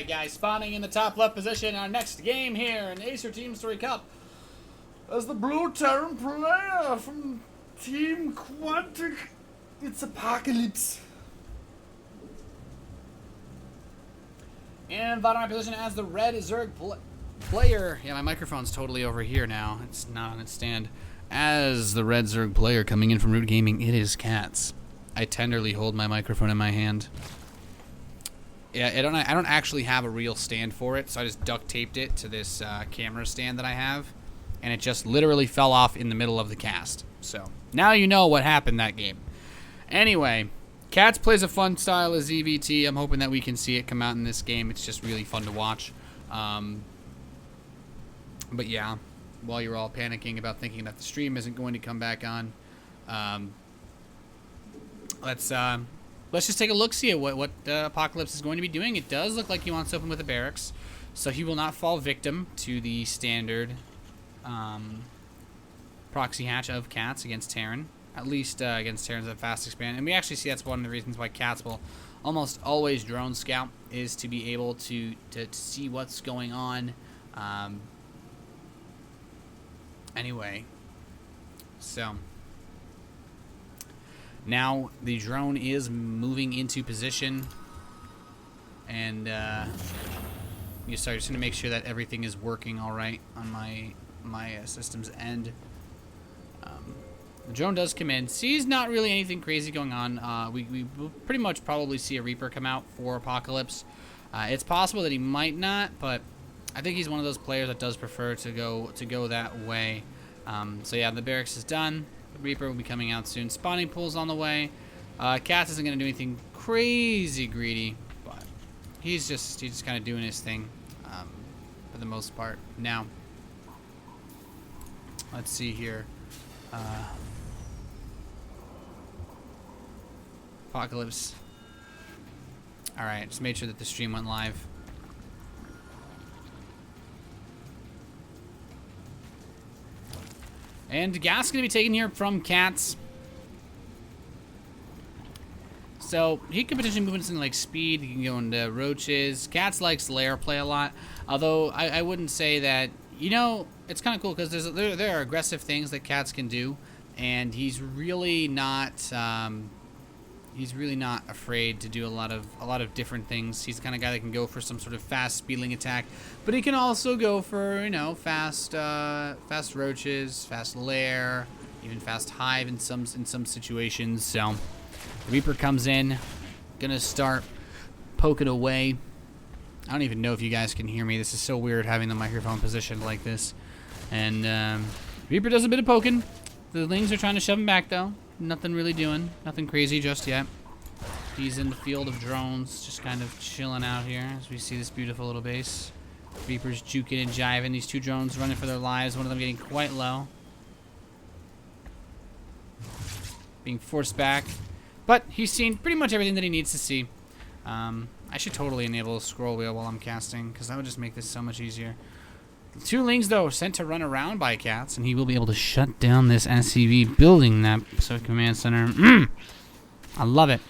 Alright guys, spawning in the top left position, our next game here in Acer TeamStory Cup. As the blue Terran player from Team Quantic, it's Apocalypse. And bottom right position as the red Zerg player. Yeah, my microphone's totally over here now. It's not on its stand. As the red Zerg player coming in from Root Gaming, it is CatZ. I tenderly hold my microphone in my hand. Yeah, I don't actually have a real stand for it, so I just duct taped it to this camera stand that I have, and it just literally fell off in the middle of the cast. So now you know what happened that game. Anyway, CatZ plays a fun style of ZVT. I'm hoping that we can see it come out in this game. It's just really fun to watch. But yeah, while you're all panicking about thinking that the stream isn't going to come back on, let's just take a look-see at what Apocalypse is going to be doing. It does look like he wants to open with a barracks, so he will not fall victim to the standard proxy hatch of CatZ against Terran. At least against Terrans at fast expand. And we actually see that's one of the reasons why CatZ will almost always drone scout, is to be able to see what's going on. Anyway, so now the drone is moving into position, and you start just to make sure that everything is working all right on my system's end. The drone does come in. Sees not really anything crazy going on. We will pretty much probably see a Reaper come out for Apocalypse. It's possible that he might not, but I think he's one of those players that does prefer to go that way. So yeah, the barracks is done. The Reaper will be coming out soon. Spawning pool's on the way. CatZ isn't going to do anything crazy greedy, but he's just kind of doing his thing for the most part. Now, let's see here. Apocalypse. Alright, just made sure that the stream went live. And gas is going to be taken here from CatZ. So he could potentially move into something like speed. He can go into roaches. CatZ likes lair play a lot. Although I wouldn't say that, you know, it's kind of cool because there are aggressive things that CatZ can do, and he's really not afraid to do a lot of different things. He's the kind of guy that can go for some sort of fast speedling attack, but he can also go for, you know, fast roaches, fast lair, even fast hive in some situations. So Reaper comes in, gonna start poking away. I don't even know if you guys can hear me. This is so weird having the microphone positioned like this. And Reaper does a bit of poking. The Lings are trying to shove him back though. Nothing really doing. Nothing crazy just yet. He's in the field of drones, just kind of chilling out here as we see this beautiful little base. Reaper's juking and jiving. These two drones running for their lives. One of them getting quite low. Being forced back. But he's seen pretty much everything that he needs to see. I should totally enable a scroll wheel while I'm casting, because that would just make this so much easier. The two Lings, though, are sent to run around by CatZ, and he will be able to shut down this SCV building that command center. I love it.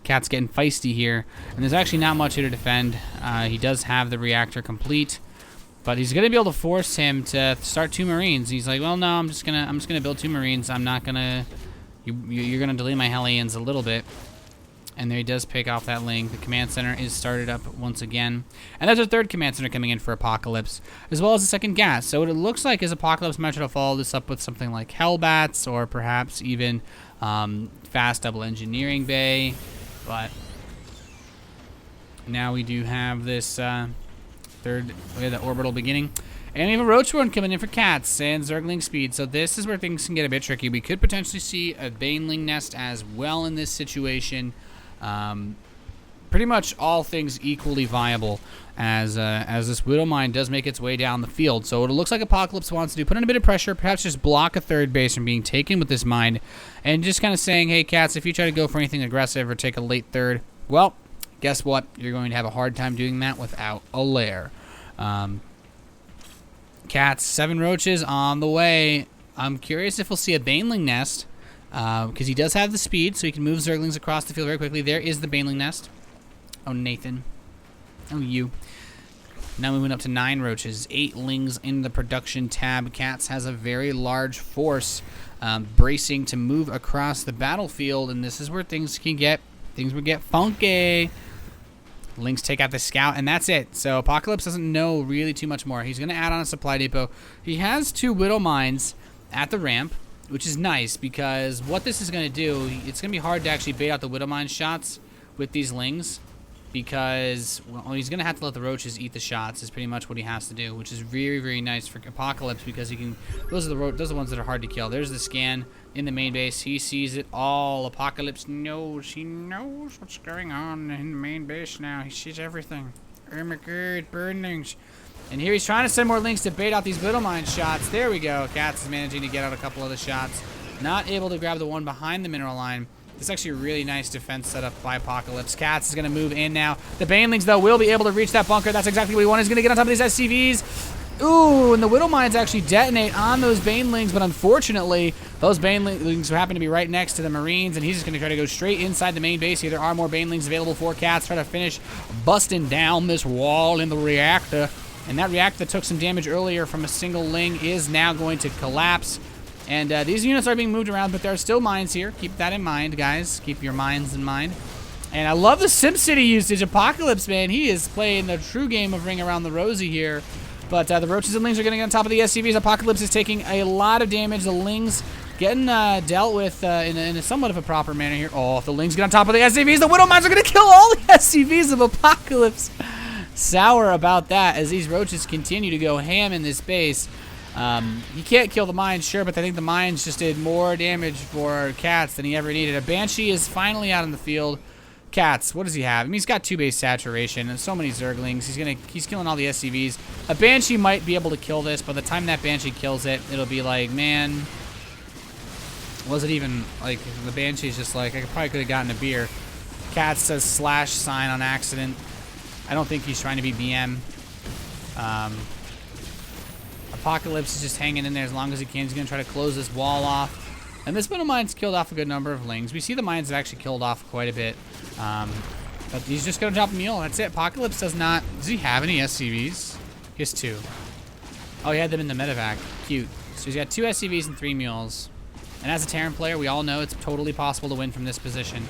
CatZ getting feisty here, and there's actually not much here to defend. He does have the reactor complete, but he's gonna be able to force him to start two Marines. He's like, well, no, I'm just gonna build two Marines. I'm not gonna. You're gonna delay my Hellions a little bit. And there he does pick off that Ling. The command center is started up once again. And there's a third command center coming in for Apocalypse, as well as a second gas. So what it looks like is Apocalypse might try to follow this up with something like Hellbats, or perhaps even fast double engineering bay. But now we do have this third, the orbital beginning. And we have a Roachborn coming in for CatZ and Zergling speed. So this is where things can get a bit tricky. We could potentially see a Baneling nest as well in this situation. Pretty much all things equally viable as this Widow Mine does make its way down the field. So what it looks like Apocalypse wants to do, put in a bit of pressure, perhaps just block a third base from being taken with this mine, and just kind of saying, hey, CatZ, if you try to go for anything aggressive or take a late third, well, guess what? You're going to have a hard time doing that without a lair. CatZ, 7 roaches on the way. I'm curious if we'll see a Baneling nest. Because he does have the speed, so he can move Zerglings across the field very quickly. There is the Baneling nest. Oh, Nathan. Oh, you. Now we went up to 9 roaches, 8 lings in the production tab. CatZ has a very large force bracing to move across the battlefield, and this is where things would get funky. Lings take out the scout, and that's it. So Apocalypse doesn't know really too much more. He's going to add on a supply depot. He has 2 Widow Mines at the ramp, which is nice because what this is going to do, it's going to be hard to actually bait out the Widow Mine shots with these Lings because well, he's going to have to let the roaches eat the shots is pretty much what he has to do, which is very, very nice for Apocalypse because he can. Those are the ones that are hard to kill. There's the scan in the main base. He sees it all. Apocalypse knows. He knows what's going on in the main base now. He sees everything. Oh my god, burnings. And here he's trying to send more Lings to bait out these Widow Mine shots. There we go. CatZ is managing to get out a couple of the shots. Not able to grab the one behind the mineral line. This is actually a really nice defense setup by Apocalypse. CatZ is going to move in now. The Banelings, though, will be able to reach that bunker. That's exactly what he wanted. He's going to get on top of these SCVs. Ooh, and the Widow Mines actually detonate on those Banelings, but unfortunately, those Banelings happen to be right next to the Marines, and he's just going to try to go straight inside the main base here. There are more Banelings available for CatZ. Try to finish busting down this wall in the reactor. And that reactor that took some damage earlier from a single Ling is now going to collapse. And these units are being moved around, but there are still mines here. Keep that in mind, guys. Keep your minds in mind. And I love the SimCity usage. Apocalypse, man, he is playing the true game of Ring Around the Rosie here. But the roaches and Lings are getting on top of the SCVs. Apocalypse is taking a lot of damage. The Lings getting dealt with in a somewhat of a proper manner here. Oh, if the Lings get on top of the SCVs, the Widow Mines are going to kill all the SCVs of Apocalypse. Sour about that as these roaches continue to go ham in this base. He can't kill the mines, sure, but I think the mines just did more damage for CatZ than he ever needed. A Banshee is finally out in the field. CatZ, what does he have? I mean, he's got 2 base saturation and so many Zerglings. He's killing all the SCVs. A Banshee might be able to kill this. By the time that Banshee kills it, it'll be like, man, was it even like the Banshee's just like I probably could have gotten a beer. CatZ says slash sign on accident. I don't think he's trying to be BM. Apocalypse is just hanging in there as long as he can. He's going to try to close this wall off. And this Widow Mine's killed off a good number of Lings. We see the mines have actually killed off quite a bit. But he's just going to drop a mule. That's it. Apocalypse does not... Does he have any SCVs? He has 2. Oh, he had them in the medevac. Cute. So he's got 2 SCVs and 3 mules. And as a Terran player, we all know it's totally possible to win from this position.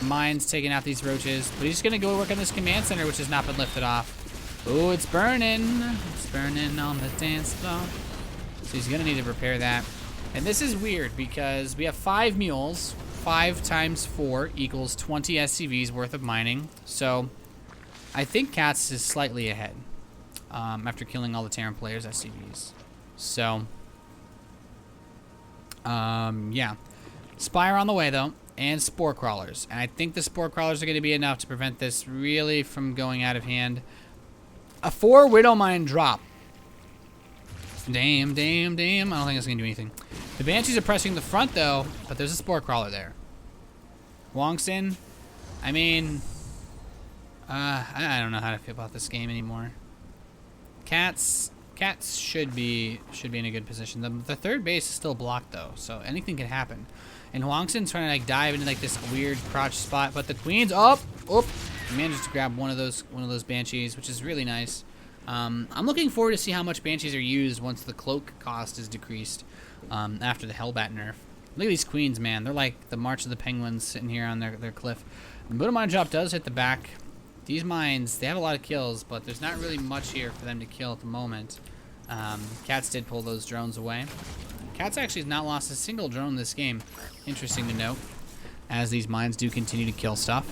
Mines taking out these roaches. But he's just going to go work on this command center, which has not been lifted off. Oh, it's burning. It's burning on the dance floor. So he's going to need to repair that. And this is weird because we have 5 mules. 5 times 4 equals 20 SCVs worth of mining. So I think CatZ is slightly ahead after killing all the Terran players' SCVs. So, yeah. Spire on the way, though. And Spore Crawlers. And I think the Spore Crawlers are going to be enough to prevent this really from going out of hand. A 4 Widow Mine drop. Damn, damn, damn. I don't think it's going to do anything. The Banshees are pressing the front, though, but there's a Spore Crawler there. Wongson, I mean, I don't know how to feel about this game anymore. CatZ should be in a good position. The third base is still blocked, though, so anything can happen. And Huangson's trying to like dive into like this weird crouch spot, but the Queen's up. Manages to grab one of those Banshees, which is really nice. I'm looking forward to see how much Banshees are used once the cloak cost is decreased after the Hellbat nerf. Look at these Queens, man. They're like the March of the Penguins sitting here on their cliff. The Widow Mine drop does hit the back. These mines, they have a lot of kills, but there's not really much here for them to kill at the moment. CatZ did pull those drones away. CatZ actually has not lost a single drone this game. Interesting to note, as these mines do continue to kill stuff.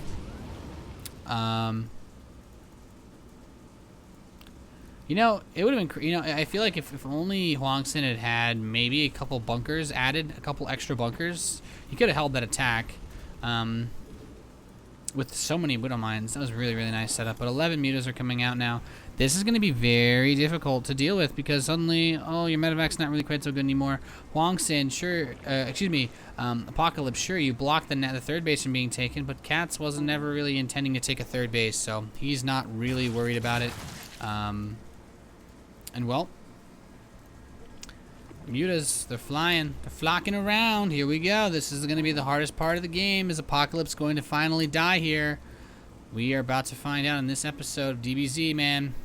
You know, it would have been, you know, I feel like if only Huangson had maybe a couple bunkers added, a couple extra bunkers, he could have held that attack. With so many Widow Mines, that was a really, really nice setup. But 11 mutas are coming out now. This is going to be very difficult to deal with because suddenly, oh, your medevac's not really quite so good anymore. Huangson, sure, Apocalypse, sure, you blocked the third base from being taken, but CatZ wasn't never really intending to take a third base, so he's not really worried about it. And well, mutas, they're flying, they're flocking around. Here we go. This is going to be the hardest part of the game. Is Apocalypse going to finally die here? We are about to find out in this episode of DBZ, man.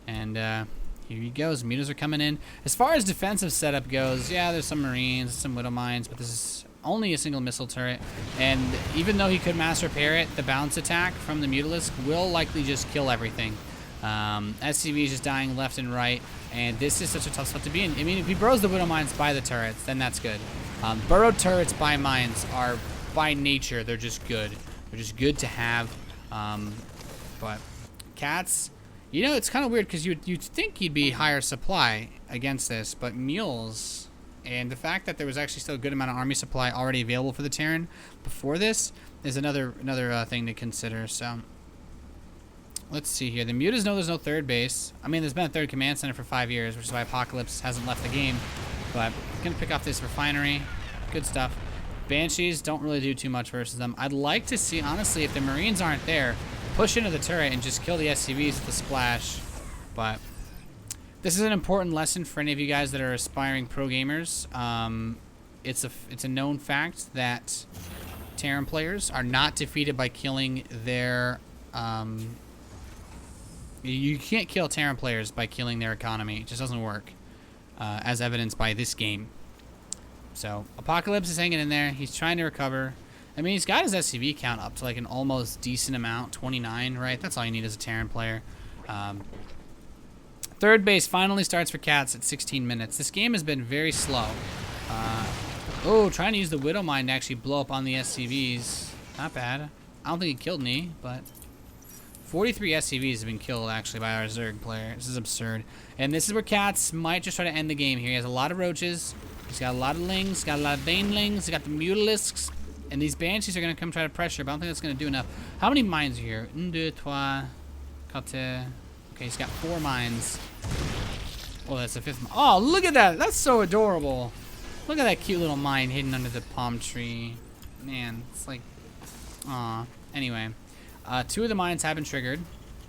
And here he goes. Mutas are coming in. As far as defensive setup goes, yeah, there's some Marines, some Widow Mines, but this is only a single missile turret. And even though he could mass repair it, the bounce attack from the Mutalisk will likely just kill everything. SCV is just dying left and right, and this is such a tough spot to be in. I mean, if he burrows the Widow Mines by the turrets, then that's good. Burrowed turrets by mines are, by nature, they're just good. They're just good to have. But CatZ, you know, it's kind of weird because you'd think he'd be higher supply against this, but mules, and the fact that there was actually still a good amount of army supply already available for the Terran before this is another thing to consider. So let's see here. The Mutas know there's no third base. I mean, there's been a third command center for 5 years, which is why Apocalypse hasn't left the game. But gonna pick off this refinery. Good stuff. Banshees don't really do too much versus them. I'd like to see, honestly, if the Marines aren't there, push into the turret and just kill the SCVs with the splash. But this is an important lesson for any of you guys that are aspiring pro gamers. It's a known fact that Terran players are not defeated by killing their you can't kill Terran players by killing their economy. It just doesn't work, as evidenced by this game. So Apocalypse is hanging in there. He's trying to recover. I mean, he's got his SCV count up to like an almost decent amount, 29, right? That's all you need as a Terran player. Third base finally starts for CatZ at 16 minutes. This game has been very slow. Trying to use the Widow Mine to actually blow up on the SCVs. Not bad. I don't think he killed any, but 43 SCVs have been killed actually by our Zerg player. This is absurd. And this is where CatZ might just try to end the game here. He has a lot of roaches. He's got a lot of lings. He's got a lot of banelings. He's got the Mutalisks. And these Banshees are going to come try to pressure, but I don't think that's going to do enough. How many mines are here? 1, 2, 3, 4. Okay, he's got 4 mines. Oh, that's the 5th. Oh, look at that. That's so adorable. Look at that cute little mine hidden under the palm tree. Man, it's like... Aw. Anyway. 2 of the mines have been triggered.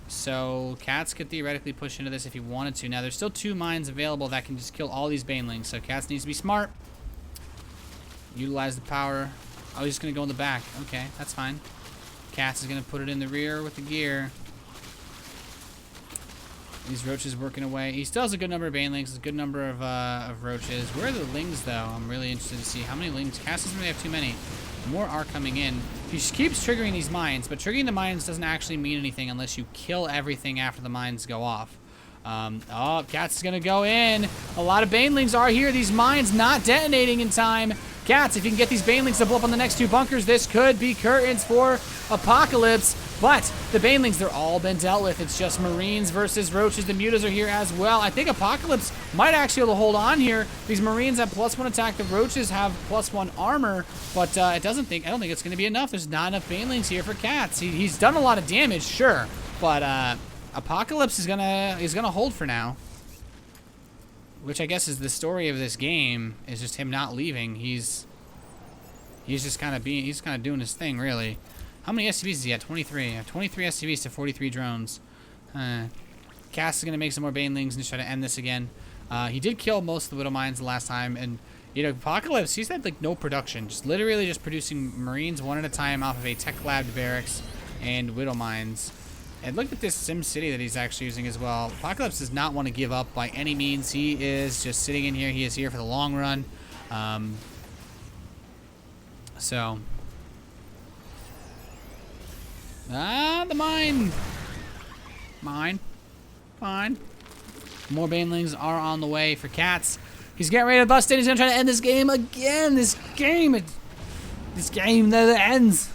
So CatZ could theoretically push into this if he wanted to. Now, there's still 2 mines available that can just kill all these banelings. So CatZ needs to be smart. Utilize the power. Oh, he's just going to go in the back. Okay, that's fine. CatZ is going to put it in the rear with the gear. These roaches working away. He still has a good number of banelings, a good number of roaches. Where are the lings, though? I'm really interested to see how many lings. CatZ doesn't really have too many. More are coming in. He keeps triggering these mines, but triggering the mines doesn't actually mean anything unless you kill everything after the mines go off. CatZ is going to go in. A lot of banelings are here. These mines not detonating in time. CatZ, if you can get these banelings to blow up on the next 2 bunkers, this could be curtains for Apocalypse. But the banelings, they're all been dealt with. It's just Marines versus roaches. The mutas are here as well. I think Apocalypse might actually be able to hold on here. These Marines have +1 attack. The roaches have +1 armor, but I don't think it's going to be enough. There's not enough banelings here for CatZ. He's done a lot of damage, sure, but Apocalypse is gonna hold for now. Which I guess is the story of this game, is just him not leaving. He's just kind of doing his thing, really. How many SCVs is he at? 23. 23 SCVs to 43 drones. CatZ is gonna make some more banelings and just try to end this again. He did kill most of the Widow Mines the last time, and you know, Apocalypse, he's had like no production, just literally just producing Marines one at a time off of a tech lab barracks and Widow Mines. And look at this Sim City that he's actually using as well. Apocalypse does not want to give up by any means. He is just sitting in here. He is here for the long run. The mine. Fine. More banelings are on the way for CatZ. He's getting ready to bust in. He's going to try to end this game again. This game never ends.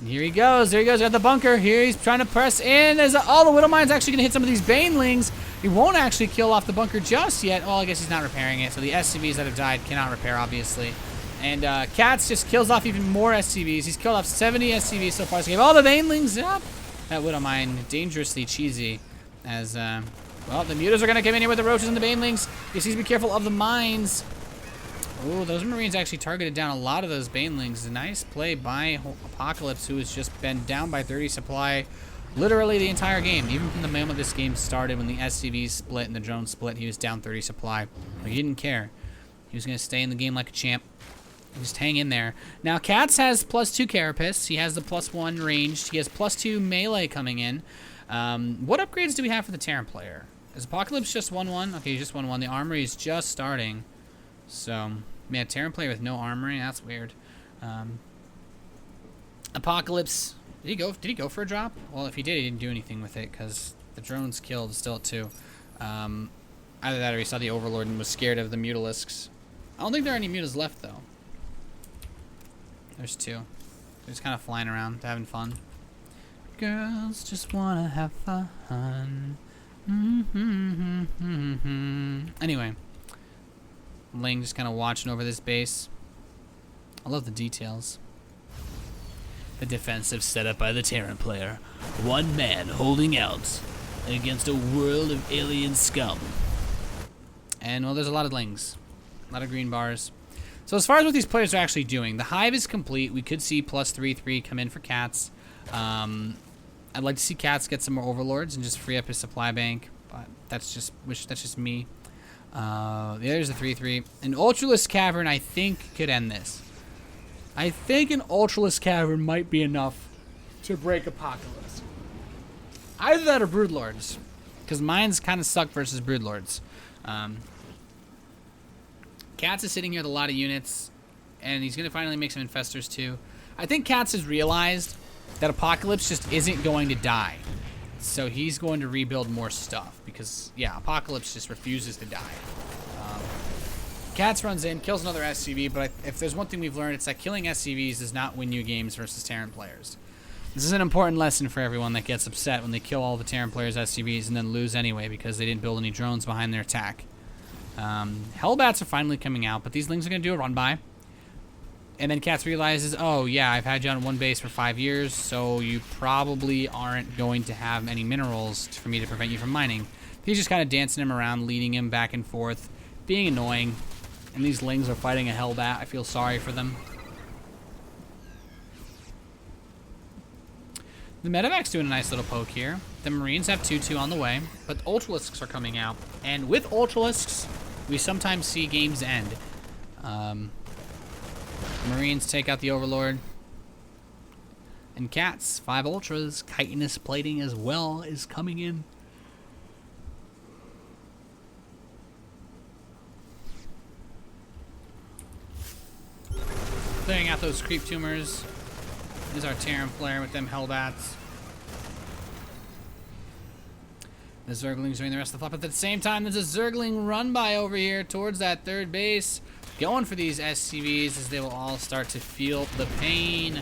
And here he goes. There he goes. Got the bunker. Here he's trying to press in. The Widow Mine's actually going to hit some of these banelings. He won't actually kill off the bunker just yet. Well, I guess he's not repairing it. So the SCVs that have died cannot repair, obviously. And CatZ just kills off even more SCVs. He's killed off 70 SCVs so far. So he gave all the banelings up. That Widow Mine, dangerously cheesy. As, well, the mutas are going to come in here with the roaches and the banelings. He needs to be careful of the mines. Oh, those Marines actually targeted down a lot of those banelings. A nice play by Apocalypse, who has just been down by 30 supply literally the entire game. Even from the moment this game started, when the SCVs split and the drones split, he was down 30 supply. But he didn't care. He was going to stay in the game like a champ. Just hang in there. Now, CatZ has +2 Carapace. He has the +1 ranged. He has +2 melee coming in. What upgrades do we have for the Terran player? Is Apocalypse just 1-1? Okay, he's just 1-1. The armory is just starting. So, man, Terran player with no armory? That's weird. Apocalypse, did he go for a drop? Well, if he did, he didn't do anything with it because the drone's killed still at 2. Either that or he saw the Overlord and was scared of the Mutalisks. I don't think there are any mutas left, though. There's 2. They're just kind of flying around, having fun. Girls just wanna have fun. Anyway. Ling just kind of watching over this base. I love the details. The defensive setup by the Terran player. One man holding out against a world of alien scum. And, well, there's a lot of Lings. A lot of green bars. So as far as what these players are actually doing, the Hive is complete. We could see +3/3 come in for CatZ. I'd like to see CatZ get some more Overlords and just free up his supply bank, but that's just me. There's the 3/3. An Ultralisk Cavern, I think, could end this. I think an Ultralisk Cavern might be enough to break Apocalypse. Either that or Broodlords, because mine's kind of suck versus Broodlords. CatZ is sitting here with a lot of units, and he's going to finally make some Infestors too. I think CatZ has realized that Apocalypse just isn't going to die. So he's going to rebuild more stuff because, yeah, Apocalypse just refuses to die. CatZ runs in, kills another SCV, but if there's one thing we've learned, it's that killing SCVs does not win you games versus Terran players. This is an important lesson for everyone that gets upset when they kill all the Terran players' SCVs and then lose anyway because they didn't build any drones behind their attack. Hellbats are finally coming out, but these Lings are going to do a run-by. And then CatZ realizes, oh, yeah, I've had you on one base for 5 years, so you probably aren't going to have any minerals for me to prevent you from mining. He's just kind of dancing him around, leading him back and forth, being annoying. And these Lings are fighting a Hellbat. I feel sorry for them. The Medevac's doing a nice little poke here. The Marines have 2-2 on the way, but Ultralisks are coming out. And with Ultralisks, we sometimes see games end. Marines take out the Overlord. And CatZ, 5 Ultras, chitinous plating as well is coming in. Clearing out those creep tumors. Is our Terran player with them Hellbats. The Zergling's doing the rest of the flop, but at the same time, there's a Zergling run-by over here towards that third base. Going for these SCVs as they will all start to feel the pain.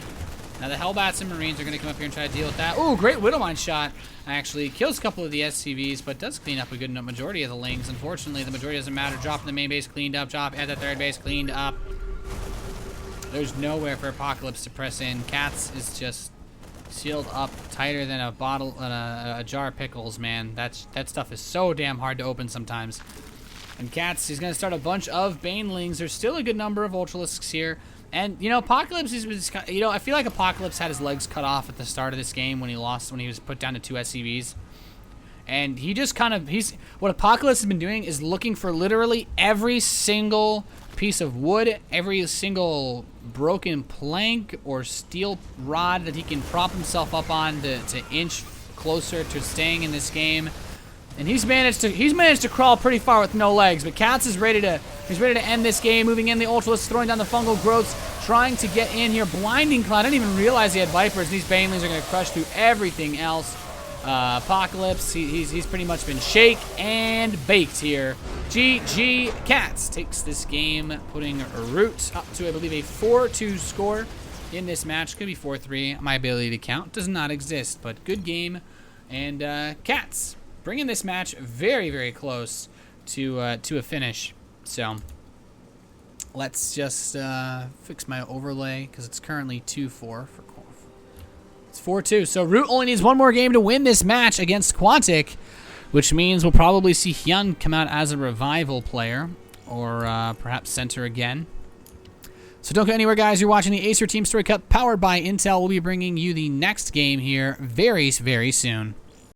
Now the Hellbats and Marines are going to come up here and try to deal with that. Ooh, great Widowmine shot. Actually kills a couple of the SCVs, but does clean up a good enough majority of the Lings. Unfortunately, the majority doesn't matter. Drop in the main base, cleaned up. Drop at the third base, cleaned up. There's nowhere for Apocalypse to press in. CatZ is just sealed up tighter than a bottle, a jar of pickles, man. That stuff is so damn hard to open sometimes. And CatZ, he's going to start a bunch of Banelings. There's still a good number of Ultralisks here. And, you know, Apocalypse is, you know, I feel like Apocalypse had his legs cut off at the start of this game when he was put down to 2 SCVs. And he just kind of, what Apocalypse has been doing is looking for literally every single piece of wood, every single broken plank or steel rod that he can prop himself up on to inch closer to staying in this game. And he's managed to crawl pretty far with no legs, but CatZ is ready to end this game, moving in the Ultralisk, throwing down the fungal growths, trying to get in here. Blinding Cloud, I didn't even realize he had Vipers. These Banelings are going to crush through everything else. Apocalypse, he's pretty much been shake and baked here. GG, CatZ takes this game, putting Root up to, I believe, a 4-2 score in this match. Could be 4-3. My ability to count does not exist, but good game. And CatZ bringing this match very, very close to a finish. So let's just fix my overlay because it's currently 2-4 for It's 4-2. So Root only needs one more game to win this match against Quantic, which means we'll probably see Hyun come out as a revival player or perhaps center again. So don't go anywhere, guys. You're watching the Acer TeamStory Cup powered by Intel. We'll be bringing you the next game here very, very soon.